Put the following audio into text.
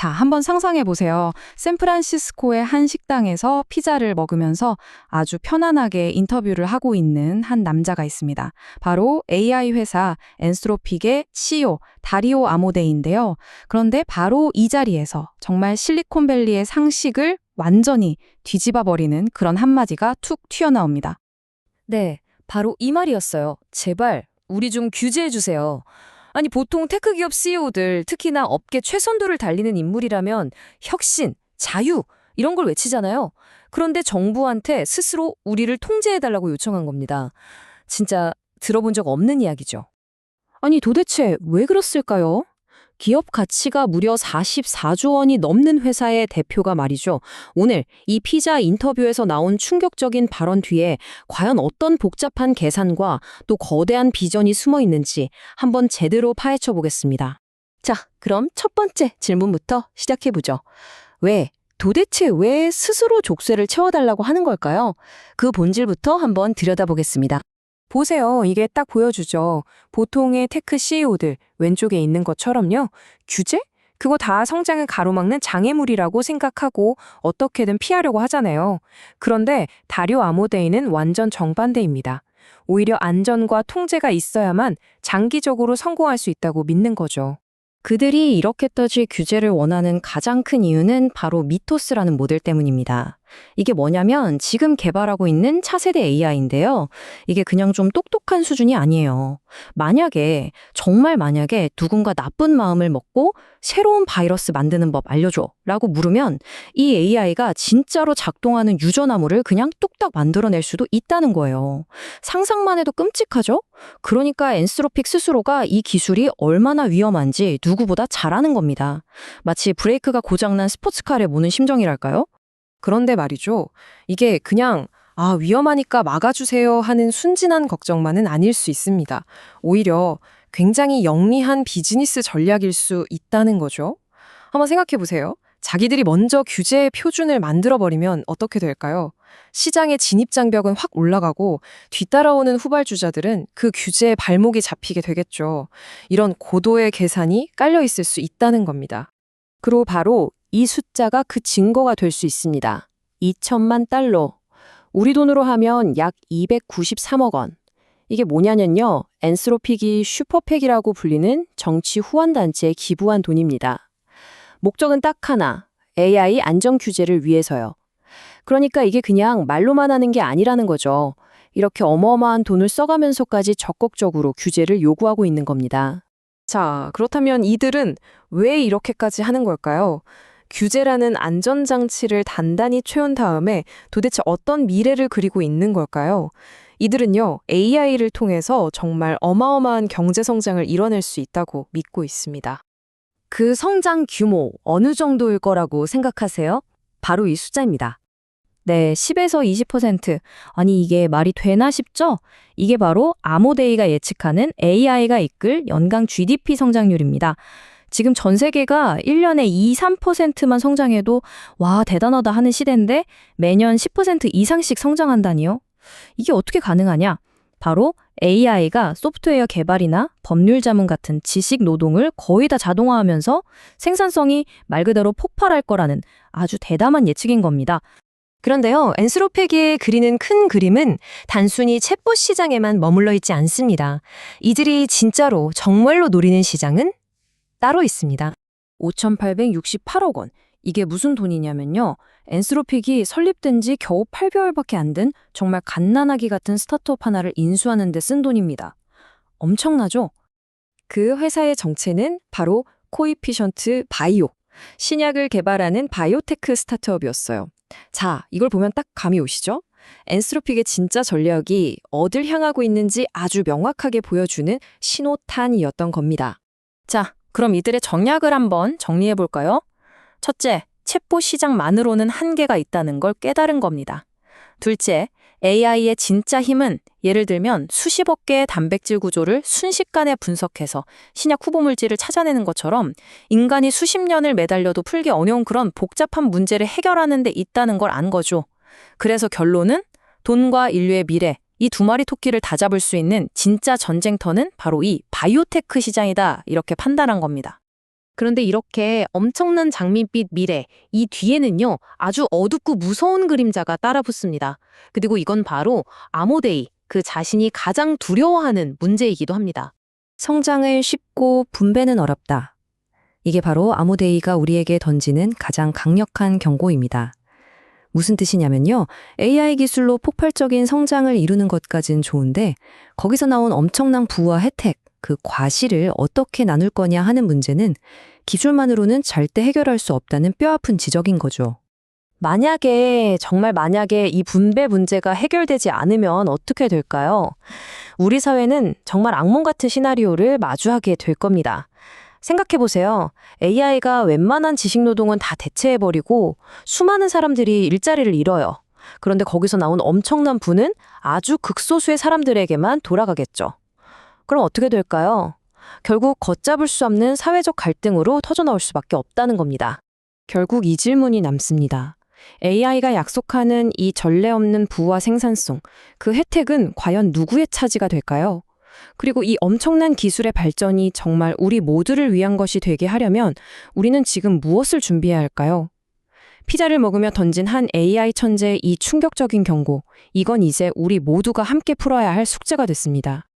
자, 한번 상상해 보세요. 샌프란시스코의 한 식당에서 피자를 먹으면서 아주 편안하게 인터뷰를 하고 있는 한 남자가 있습니다. 바로 AI 회사 엔스로픽의 CEO 다리오 아모데이인데요. 그런데 바로 이 자리에서 정말 실리콘밸리의 상식을 완전히 뒤집어 버리는 그런 한마디가 툭 튀어나옵니다. 네, 바로 이 말이었어요. 제발 우리 좀 규제해 주세요. 아니 보통 테크 기업 CEO들 특히나 업계 최선두를 달리는 인물이라면 혁신, 자유 이런 걸 외치잖아요. 그런데 정부한테 스스로 우리를 통제해 달라고 요청한 겁니다. 진짜 들어본 적 없는 이야기죠. 아니 도대체 왜 그랬을까요? 기업 가치가 무려 44조 원이 넘는 회사의 대표가 말이죠. 오늘 이 피자 인터뷰에서 나온 충격적인 발언 뒤에 과연 어떤 복잡한 계산과 또 거대한 비전이 숨어 있는지 한번 제대로 파헤쳐 보겠습니다. 자, 그럼 첫 번째 질문부터 시작해 보죠. 도대체 왜 스스로 족쇄를 채워달라고 하는 걸까요? 그 본질부터 한번 들여다보겠습니다. 보세요. 이게 딱 보여주죠. 보통의 테크 CEO들 왼쪽에 있는 것처럼요. 규제? 그거 다 성장을 가로막는 장애물이라고 생각하고 어떻게든 피하려고 하잖아요. 그런데 다리오 아모데이는 완전 정반대입니다. 오히려 안전과 통제가 있어야만 장기적으로 성공할 수 있다고 믿는 거죠. 그들이 이렇게까지 규제를 원하는 가장 큰 이유는 바로 미토스라는 모델 때문입니다. 이게 뭐냐면 지금 개발하고 있는 차세대 AI인데요. 이게 그냥 좀 똑똑한 수준이 아니에요. 정말 만약에 누군가 나쁜 마음을 먹고 새로운 바이러스 만드는 법 알려줘 라고 물으면 이 AI가 진짜로 작동하는 유전화물을 그냥 뚝딱 만들어낼 수도 있다는 거예요. 상상만 해도 끔찍하죠? 그러니까 엔스로픽 스스로가 이 기술이 얼마나 위험한지 누구보다 잘 아는 겁니다. 마치 브레이크가 고장난 스포츠카를 모는 심정이랄까요? 그런데 말이죠. 이게 그냥 위험하니까 막아주세요 하는 순진한 걱정만은 아닐 수 있습니다. 오히려 굉장히 영리한 비즈니스 전략일 수 있다는 거죠. 한번 생각해 보세요. 자기들이 먼저 규제의 표준을 만들어버리면 어떻게 될까요? 시장의 진입장벽은 확 올라가고 뒤따라오는 후발주자들은 그 규제에 발목이 잡히게 되겠죠. 이런 고도의 계산이 깔려 있을 수 있다는 겁니다. 그리고 바로 이 숫자가 그 증거가 될 수 있습니다. 2천만 달러. 우리 돈으로 하면 약 293억 원. 이게 뭐냐면요. 엔스로픽이 슈퍼팩이라고 불리는 정치 후원단체에 기부한 돈입니다. 목적은 딱 하나. AI 안전 규제를 위해서요. 그러니까 이게 그냥 말로만 하는 게 아니라는 거죠. 이렇게 어마어마한 돈을 써가면서까지 적극적으로 규제를 요구하고 있는 겁니다. 자, 그렇다면 이들은 왜 이렇게까지 하는 걸까요? 규제라는 안전장치를 단단히 채운 다음에 도대체 어떤 미래를 그리고 있는 걸까요? 이들은요, AI를 통해서 정말 어마어마한 경제 성장을 이뤄낼 수 있다고 믿고 있습니다. 그 성장 규모 어느 정도일 거라고 생각하세요? 바로 이 숫자입니다. 네, 10에서 20%. 아니, 이게 말이 되나 싶죠? 이게 바로 아모데이가 예측하는 AI가 이끌 연간 GDP 성장률입니다. 지금 전 세계가 1년에 2, 3%만 성장해도 와, 대단하다 하는 시대인데 매년 10% 이상씩 성장한다니요? 이게 어떻게 가능하냐? 바로 AI가 소프트웨어 개발이나 법률 자문 같은 지식 노동을 거의 다 자동화하면서 생산성이 말 그대로 폭발할 거라는 아주 대담한 예측인 겁니다. 그런데요, 엔스로팩이 그리는 큰 그림은 단순히 챗봇 시장에만 머물러 있지 않습니다. 이들이 진짜로 정말로 노리는 시장은 따로 있습니다. 5,868억 원. 이게 무슨 돈이냐면요. 엔스로픽이 설립된 지 겨우 8개월밖에 안 된 정말 갓난아기 같은 스타트업 하나를 인수하는 데 쓴 돈입니다. 엄청나죠? 그 회사의 정체는 바로 코이피션트 바이오, 신약을 개발하는 바이오테크 스타트업이었어요. 자, 이걸 보면 딱 감이 오시죠? 엔스로픽의 진짜 전략이 어딜 향하고 있는지 아주 명확하게 보여주는 신호탄이었던 겁니다. 자, 그럼 이들의 전략을 한번 정리해 볼까요? 첫째, 챗봇 시장만으로는 한계가 있다는 걸 깨달은 겁니다. 둘째, AI의 진짜 힘은 예를 들면 수십억 개의 단백질 구조를 순식간에 분석해서 신약 후보 물질을 찾아내는 것처럼 인간이 수십 년을 매달려도 풀기 어려운 그런 복잡한 문제를 해결하는 데 있다는 걸 안 거죠. 그래서 결론은 돈과 인류의 미래, 이 두 마리 토끼를 다 잡을 수 있는 진짜 전쟁터는 바로 이 바이오테크 시장이다, 이렇게 판단한 겁니다. 그런데 이렇게 엄청난 장밋빛 미래, 이 뒤에는요, 아주 어둡고 무서운 그림자가 따라붙습니다. 그리고 이건 바로 아모데이, 그 자신이 가장 두려워하는 문제이기도 합니다. 성장을 쉽고 분배는 어렵다. 이게 바로 아모데이가 우리에게 던지는 가장 강력한 경고입니다. 무슨 뜻이냐면요. AI 기술로 폭발적인 성장을 이루는 것까진 좋은데 거기서 나온 엄청난 부와 혜택, 그 과실을 어떻게 나눌 거냐 하는 문제는 기술만으로는 절대 해결할 수 없다는 뼈아픈 지적인 거죠. 정말 만약에 이 분배 문제가 해결되지 않으면 어떻게 될까요? 우리 사회는 정말 악몽 같은 시나리오를 마주하게 될 겁니다. 생각해보세요. AI가 웬만한 지식 노동은 다 대체해버리고 수많은 사람들이 일자리를 잃어요. 그런데 거기서 나온 엄청난 부는 아주 극소수의 사람들에게만 돌아가겠죠. 그럼 어떻게 될까요? 결국 걷잡을 수 없는 사회적 갈등으로 터져나올 수밖에 없다는 겁니다. 결국 이 질문이 남습니다. AI가 약속하는 이 전례 없는 부와 생산성, 그 혜택은 과연 누구의 차지가 될까요? 그리고 이 엄청난 기술의 발전이 정말 우리 모두를 위한 것이 되게 하려면 우리는 지금 무엇을 준비해야 할까요? 피자를 먹으며 던진 한 AI 천재의 이 충격적인 경고, 이건 이제 우리 모두가 함께 풀어야 할 숙제가 됐습니다.